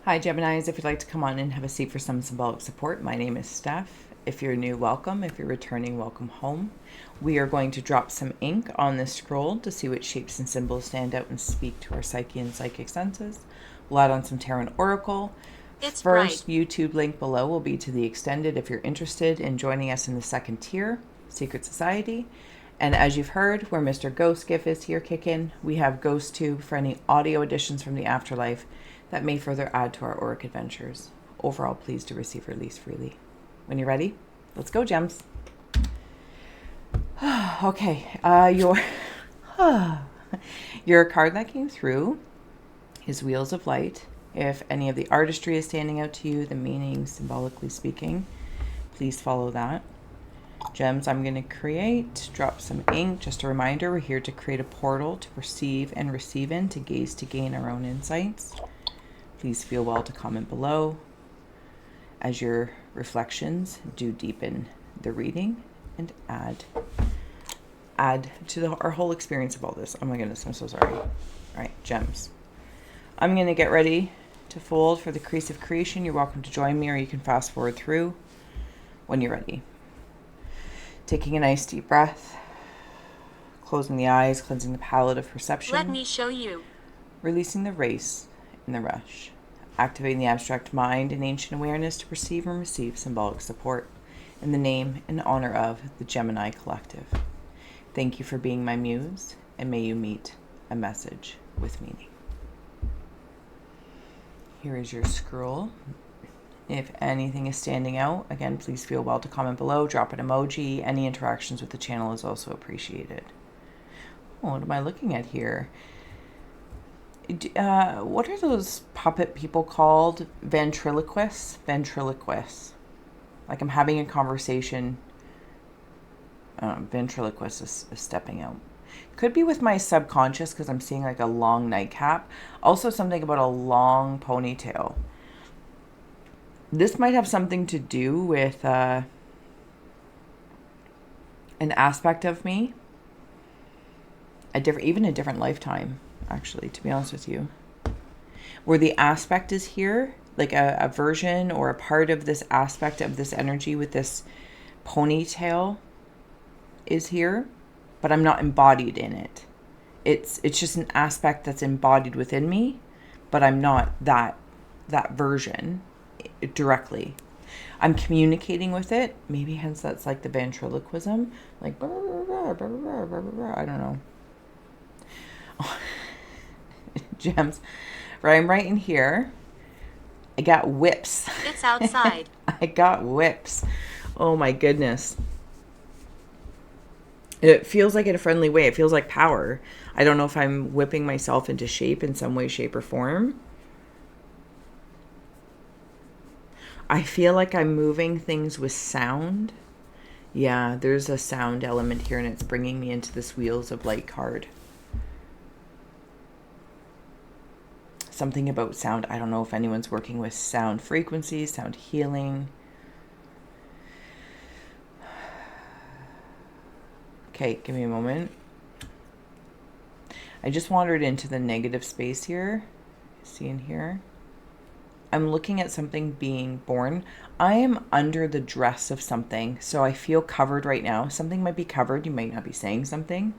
Hi Geminis, if you'd like to come on and have a seat for some symbolic support, my name is Steph. If you're new, welcome. If you're returning, welcome home. We are going to drop some ink on this scroll to see what shapes and symbols stand out and speak to our psyche and psychic senses. We'll add on some tarot and oracle. It's First bright. YouTube link below will be to the extended if you're interested in joining us in the second tier, Secret Society. And as you've heard, where Mr. Ghost Gift is here kicking, we have Ghost Tube for any audio additions from the afterlife that may further add to our auric adventures. Overall, pleased to receive release freely. When you're ready, let's go, gems. Okay, your card that came through is Wheels of Light. If any of the artistry is standing out to you, the meaning symbolically speaking, please follow that. Gems, I'm going to drop some ink. Just a reminder, we're here to create a portal to perceive and receive in, to gaze to gain our own insights. Please feel well to comment below as your reflections do deepen the reading and add to our whole experience of all this. Oh my goodness, I'm so sorry. All right, gems. I'm going to get ready to fold for the crease of creation. You're welcome to join me, or you can fast forward through when you're ready. Taking a nice deep breath, closing the eyes, cleansing the palette of perception. Let me show you. Releasing the race and the rush. Activating the abstract mind and ancient awareness to perceive and receive symbolic support in the name and honor of the Gemini Collective. Thank you for being my muse, and may you meet a message with meaning. Here is your scroll. If anything is standing out, again, please feel well to comment below, drop an emoji. Any interactions with the channel is also appreciated. Oh, what am I looking at here? What are those puppet people called? Ventriloquists? Ventriloquists. Like I'm having a conversation. Ventriloquist is stepping out. Could be with my subconscious because I'm seeing like a long nightcap. Also something about a long ponytail. This might have something to do with an aspect of me. Even a different lifetime, actually, to be honest with you. Where the aspect is here, like a version or a part of this aspect of this energy with this ponytail is here, but I'm not embodied in it. It's just an aspect that's embodied within me, but I'm not that version directly. I'm communicating with it, maybe hence that's like the ventriloquism, like I don't know. Gems, right? I'm right in here. I got whips. It's outside. I got whips. Oh my goodness. It feels like in a friendly way. It feels like power. I don't know if I'm whipping myself into shape in some way, shape, or form. I feel like I'm moving things with sound. Yeah, there's a sound element here, and it's bringing me into this Wheels of Light card. Something about sound. I don't know if anyone's working with sound frequencies, sound healing. Okay, give me a moment. I just wandered into the negative space here. See in here? I'm looking at something being born. I am under the dress of something, so I feel covered right now. Something might be covered. You might not be saying something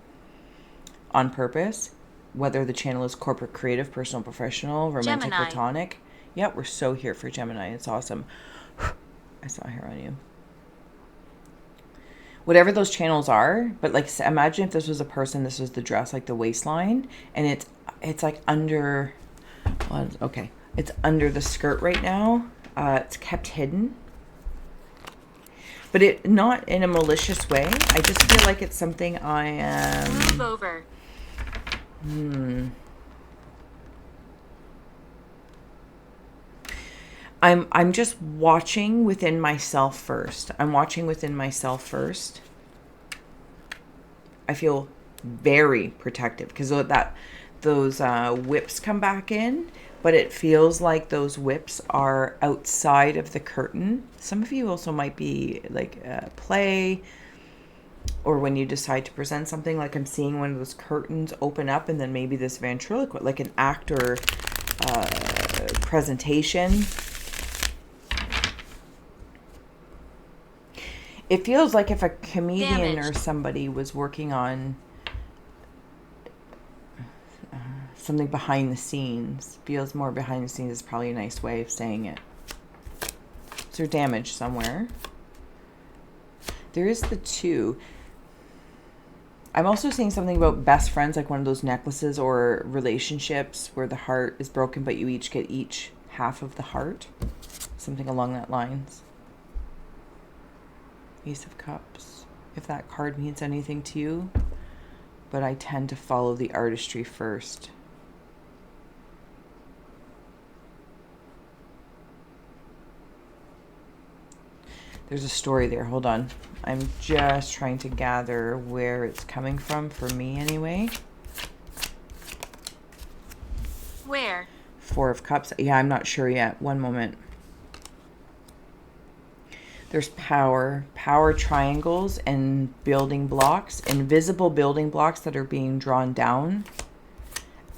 on purpose. Whether the channel is corporate, creative, personal, professional, romantic, Gemini. platonic. Yep, we're so here for Gemini. It's awesome. I saw hair on you. Whatever those channels are, but like imagine if this was a person, this was the dress, like the waistline, and it's like under, well, okay, it's under the skirt right now. It's kept hidden, but it not in a malicious way. I just feel like it's something I am. Move over. I'm just watching within myself first. I'm watching within myself first. I feel very protective because those whips come back in, but it feels like those whips are outside of the curtain. Some of you also might be like play, or when you decide to present something, like I'm seeing one of those curtains open up, and then maybe this ventriloquist, like an actor presentation. It feels like if a comedian or somebody was working on something behind the scenes, feels more behind the scenes is probably a nice way of saying it. Is there damage somewhere? There is the 2. I'm also seeing something about best friends, like one of those necklaces, or relationships where the heart is broken, but you each get half of the heart. Something along that lines. Ace of Cups. If that card means anything to you, but I tend to follow the artistry first. There's a story there. Hold on. I'm just trying to gather where it's coming from, for me anyway. Where? 4 of Cups. Yeah, I'm not sure yet. One moment. There's power triangles and building blocks, invisible building blocks that are being drawn down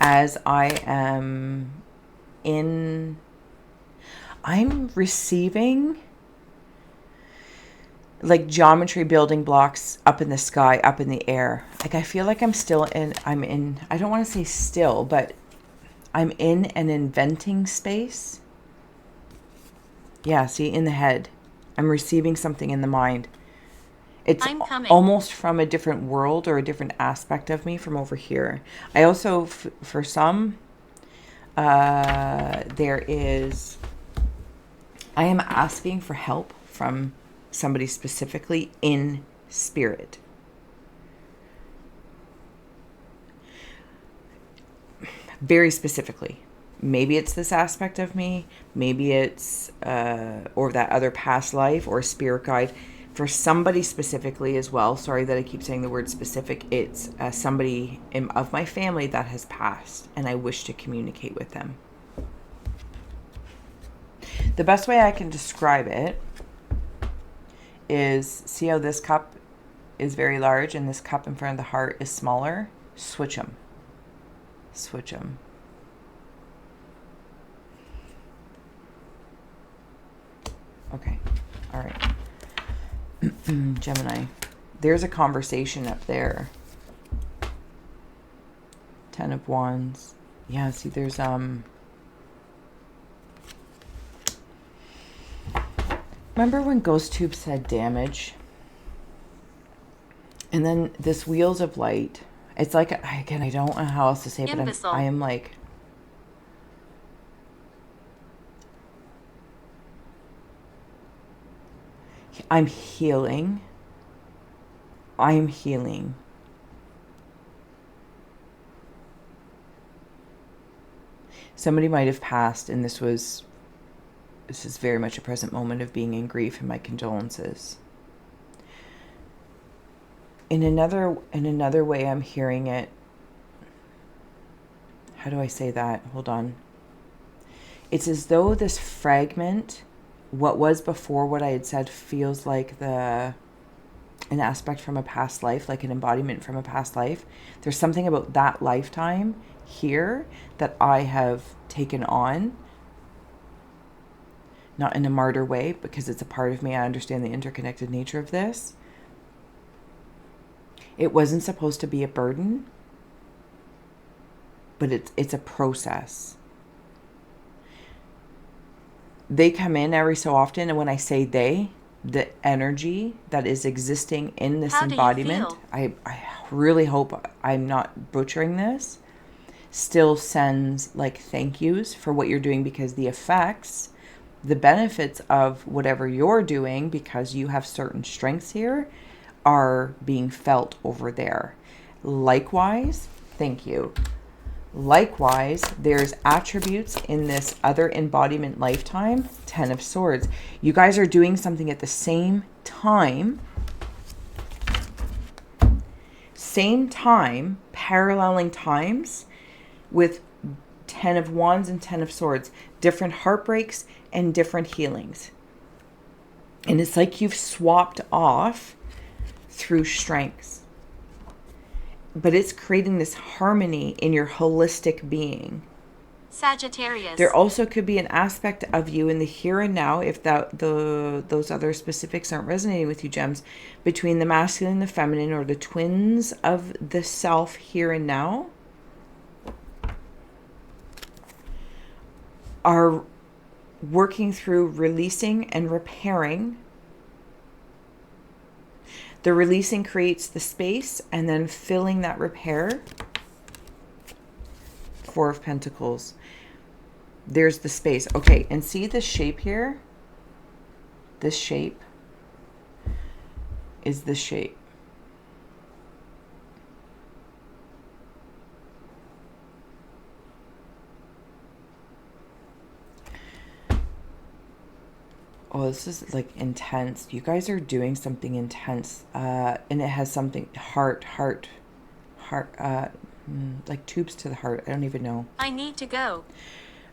as I'm receiving like geometry building blocks up in the sky, up in the air. Like I feel like I don't want to say still, but I'm in an inventing space. Yeah, see, in the head. I'm receiving something in the mind. It's almost from a different world or a different aspect of me from over here. I also, for some, I am asking for help from somebody specifically in spirit. Very specifically. Maybe it's this aspect of me. Maybe it's, or that other past life or spirit guide. For somebody specifically as well, sorry that I keep saying the word specific, it's somebody of my family that has passed and I wish to communicate with them. The best way I can describe it is, see how this cup is very large and this cup in front of the heart is smaller? Switch them. Switch them. Okay. All right. Gemini. There's a conversation up there. 10 of Wands. Yeah, see, there's remember when Ghost Tube said damage? And then this Wheels of Light. It's like, again, I don't know how else to say it, but I am like, I'm healing. I'm healing. Somebody might have passed, and this is very much a present moment of being in grief, and my condolences. In another way, I'm hearing it. How do I say that? Hold on. It's as though this fragment, what was before what I had said, feels like an aspect from a past life, like an embodiment from a past life. There's something about that lifetime here that I have taken on, not in a martyr way, because it's a part of me. I understand the interconnected nature of this. It wasn't supposed to be a burden, but it's a process. They come in every so often, and when I say they, the energy that is existing in this embodiment, I really hope I'm not butchering this, still sends like thank yous for what you're doing, because the effects, the benefits of whatever you're doing, because you have certain strengths here, are being felt over there. Likewise, thank you. Likewise, there's attributes in this other embodiment lifetime, 10 of Swords. You guys are doing something at the same time, paralleling times with 10 of Wands and 10 of Swords, different heartbreaks and different healings. And it's like you've swapped off through strengths. But it's creating this harmony in your holistic being. Sagittarius. There also could be an aspect of you in the here and now, if those other specifics aren't resonating with you, gems, between the masculine and the feminine, or the twins of the self here and now, are working through releasing and repairing. The releasing creates the space, and then filling that repair. Four of Pentacles. There's the space. Okay, and see this shape here? This shape is the shape. Oh, this is like intense. You guys are doing something intense. And it has something, heart, like tubes to the heart. I don't even know. I need to go.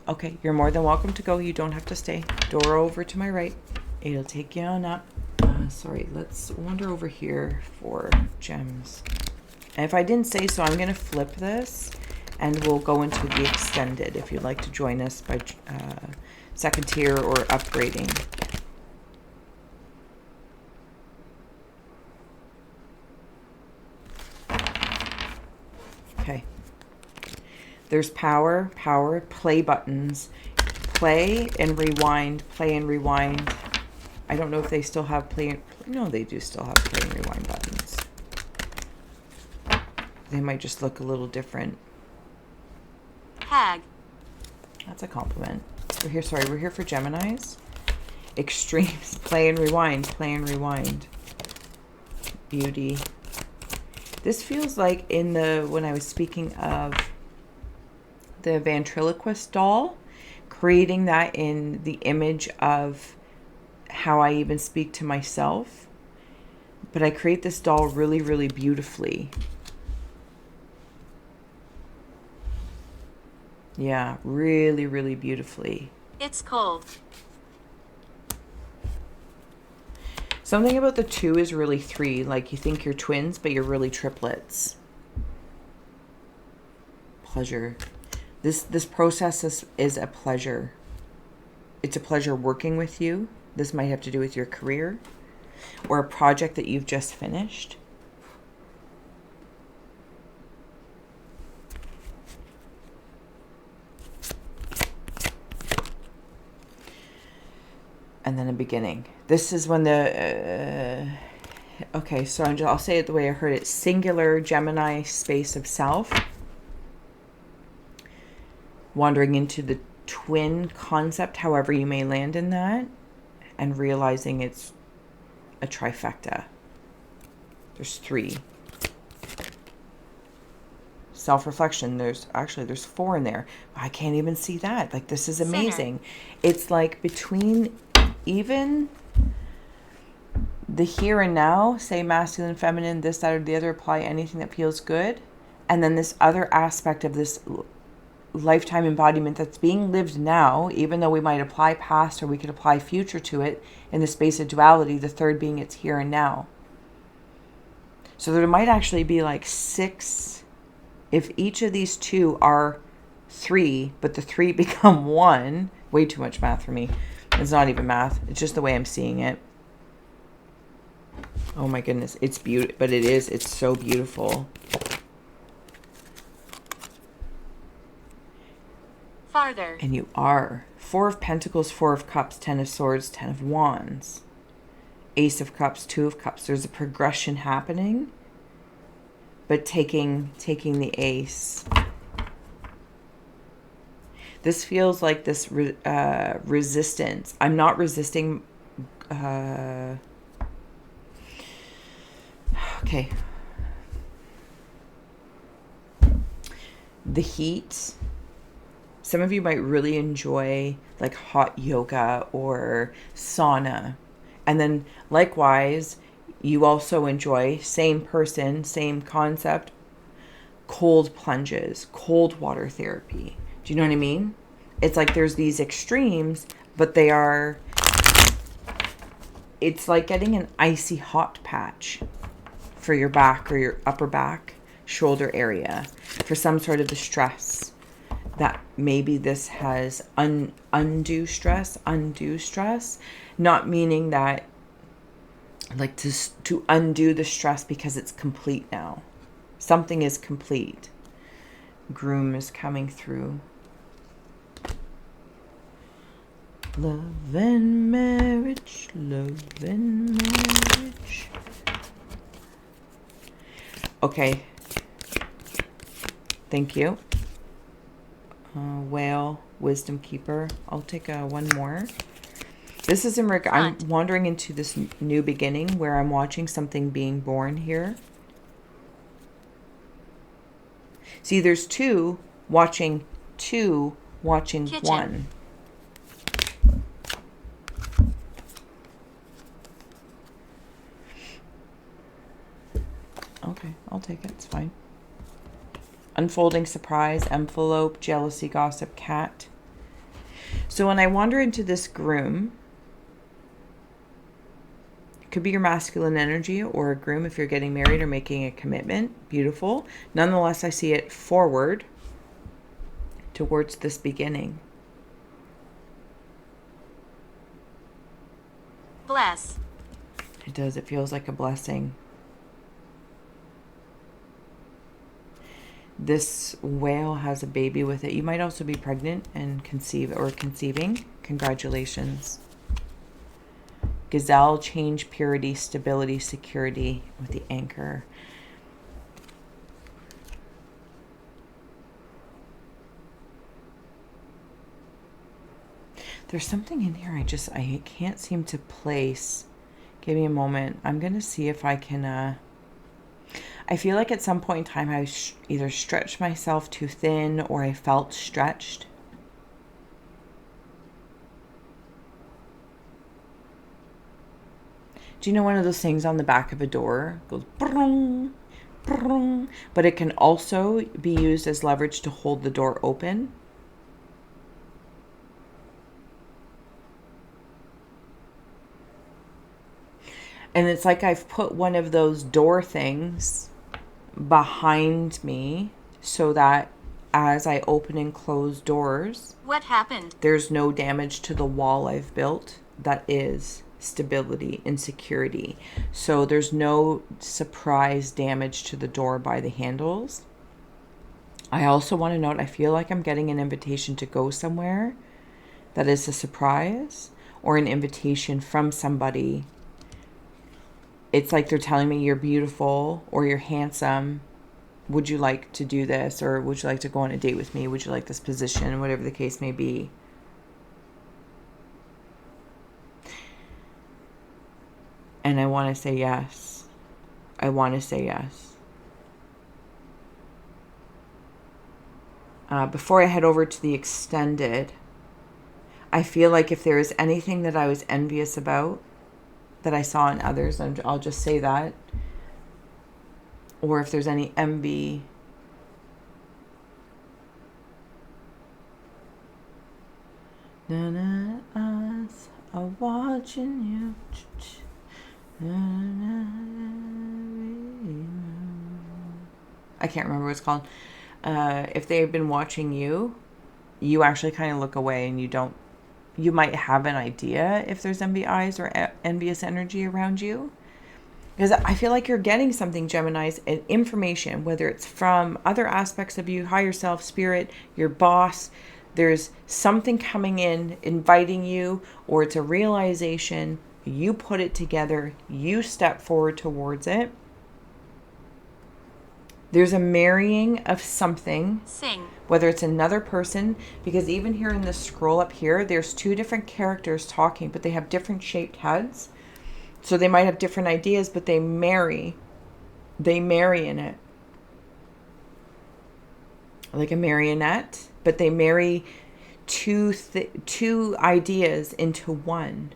Okay, you're more than welcome to go. You don't have to stay. Door over to my right. It'll take you on up. Sorry, let's wander over here for gems. And if I didn't say so, I'm going to flip this and we'll go into the extended if you'd like to join us by second tier or upgrading. Okay. There's power, play buttons, play and rewind. I don't know if they still have play. No, they do still have play and rewind buttons. They might just look a little different. Hag. That's a compliment. We're here for Geminis. Extremes, play and rewind. Beauty. This feels like when I was speaking of the ventriloquist doll, creating that in the image of how I even speak to myself. But I create this doll really, really beautifully. Yeah, really, really beautifully. It's cold. Something about the 2 is really 3. Like you think you're twins, but you're really triplets. Pleasure. This process is a pleasure. It's a pleasure working with you. This might have to do with your career or a project that you've just finished. And then a beginning. This is when okay, so I'll say it the way I heard it. Singular Gemini space of self. Wandering into the twin concept, however you may land in that, and realizing it's a trifecta. There's 3. Self-reflection, there's 4 in there. I can't even see that. Like, this is amazing. It's like between even the here and now, say masculine, feminine, this, that, or the other, apply anything that feels good. And then this other aspect of this lifetime embodiment that's being lived now, even though we might apply past or we could apply future to it in the space of duality, the third being it's here and now. So there might actually be like 6, if each of these 2 are 3, but the 3 become 1, way too much math for me. It's not even math. It's just the way I'm seeing it. Oh my goodness. It's beautiful, but it's so beautiful. Farther. And you are. 4 of Pentacles, 4 of Cups, 10 of Swords, 10 of Wands. Ace of Cups, 2 of Cups. There's a progression happening, but taking the ace. This feels like this resistance. I'm not resisting. Okay. The heat. Some of you might really enjoy like hot yoga or sauna. And then likewise, you also enjoy, same person, same concept, cold plunges, cold water therapy. Do you know what I mean? It's like there's these extremes, but it's like getting an icy hot patch for your back or your upper back, shoulder area for some sort of distress. that maybe this has undue stress, not meaning that like to undo the stress because it's complete now. Something is complete. Groom is coming through. Love and marriage, love and marriage. Okay. Thank you. Whale, wisdom keeper. I'll take one more. This is in I'm wandering into this new beginning where I'm watching something being born here. See, there's two watching Kitchen. One. Okay, I'll take it. It's fine. Unfolding surprise, envelope, jealousy, gossip, cat. So when I wander into this groom, it could be your masculine energy or a groom if you're getting married or making a commitment. Beautiful. Nonetheless, I see it forward towards this beginning. Bless. It does. It feels like a blessing. This whale has a baby with it. You might also be pregnant and conceiving. Congratulations. Gazelle, change, purity, stability, security with the anchor. There's something in here I can't seem to place. Give me a moment. I'm going to see if I can... I feel like at some point in time I either stretched myself too thin or I felt stretched. Do you know one of those things on the back of a door? It goes brrrr, brrrr, but it can also be used as leverage to hold the door open. And it's like I've put one of those door things behind me so that as I open and close doors, what happened? There's no damage to the wall I've built. That is stability and security. So there's no surprise damage to the door by the handles. I also want to note, I feel like I'm getting an invitation to go somewhere that is a surprise or an invitation from somebody. It's like they're telling me you're beautiful or you're handsome. Would you like to do this? Or would you like to go on a date with me? Would you like this position? Whatever the case may be. And I want to say yes. I want to say yes. Before I head over to the extended, I feel like if there is anything that I was envious about, that I saw in others, I'll just say that. Or if there's any envy. None of us are watching you. I can't remember what it's called. If they've been watching you, you actually kind of look away and you might have an idea if there's envy eyes or envious energy around you. Because I feel like you're getting something, Geminis, and information, whether it's from other aspects of you, higher self, spirit, your boss. There's something coming in, inviting you, or it's a realization. You put it together. You step forward towards it. There's a marrying of something. Sing. Whether it's another person, because even here in this scroll up here, there's two different characters talking, but they have different shaped heads. So they might have different ideas, but they marry. They marry in it. Like a marionette, but they marry two ideas into one.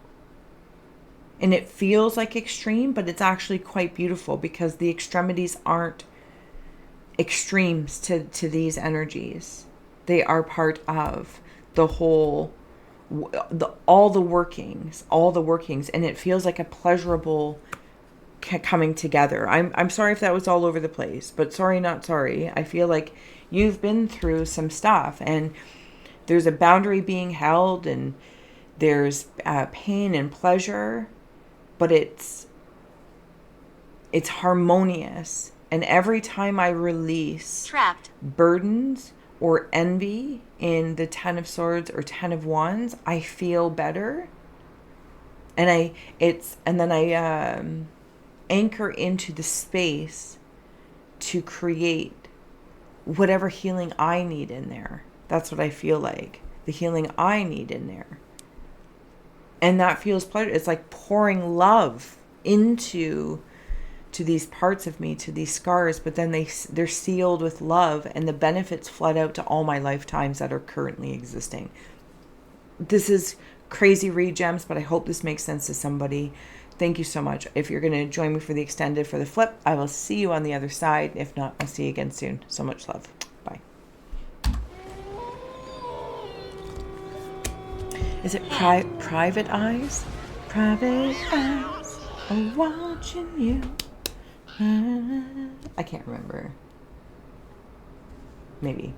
And it feels like extreme, but it's actually quite beautiful because the extremities aren't extremes to these energies. They are part of the whole, all the workings, and it feels like a pleasurable coming together. I'm sorry if that was all over the place, but sorry, not sorry. I feel like you've been through some stuff, and there's a boundary being held, and there's pain and pleasure, but it's harmonious. And every time I release Trapped. burdens or envy in the 10 of Swords or 10 of Wands, I feel better. And then I anchor into the space to create whatever healing I need in there. That's what I feel like. The healing I need in there. And that feels pleasure. It's like pouring love into these parts of me, to these scars, but then they're sealed with love, and the benefits flood out to all my lifetimes that are currently existing. This is crazy read, Gems, but I hope this makes sense to somebody. Thank you so much. If you're going to join me for the extended, for the flip, I will see you on the other side. If not, I'll see you again soon. So much love. Bye. Is it private eyes? Private eyes are watching you. I can't remember. Maybe.